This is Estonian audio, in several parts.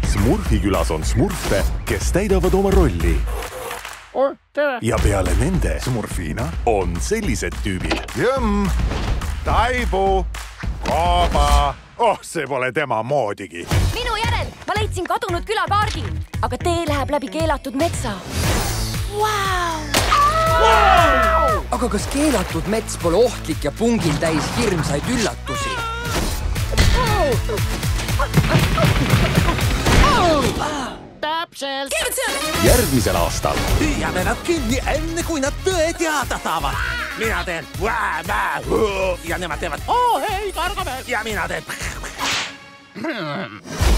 Smurfi külas on smurfe, kes täidavad oma rolli. Tere! Ja peale nende Smurfina on sellised tüübid. Jõmm, Taibu, Kaaba. See pole tema moodigi. Minu järel! Ma leidsin kadunud külakaardi, aga tee läheb läbi keelatud metsa. Aga kas keelatud mets pole ohtlik ja pungil täis hirmsaid üllatusi? Täpselt! Järgmisel aastal Püüame nad kinni enne, kui nad tõe teada saavad. Mina teen ja nemad teevad hei, kargame ja mina teen.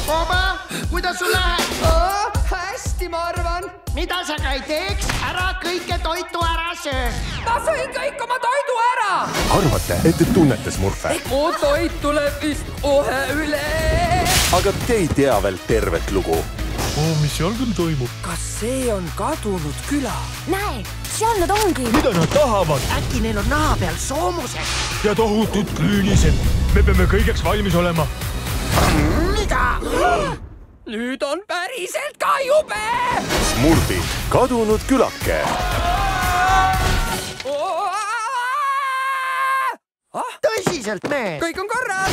Koba, kuidas sul läheb? Hästi, ma arvan. Mida sa ka ei teeks? Ära kõike toitu ära söö. Ma sõin kõik oma toidu ära. arvate, et te tunnete smurfe, Mu toit tuleb vist kohe üle. aga te ei tea veel tervet lugu. Mis seal küll toimub? Kas see on kadunud küla? Näe, seal nad ongi. Mida nad tahavad? Äkki neil on naha peal soomused? Ja tohutud küünised. Me peame kõigeks valmis olema. Mida? Nüüd on päriselt ka jube! Smurfi kadunud külake. Tõsiselt, mees! Kõik on korras!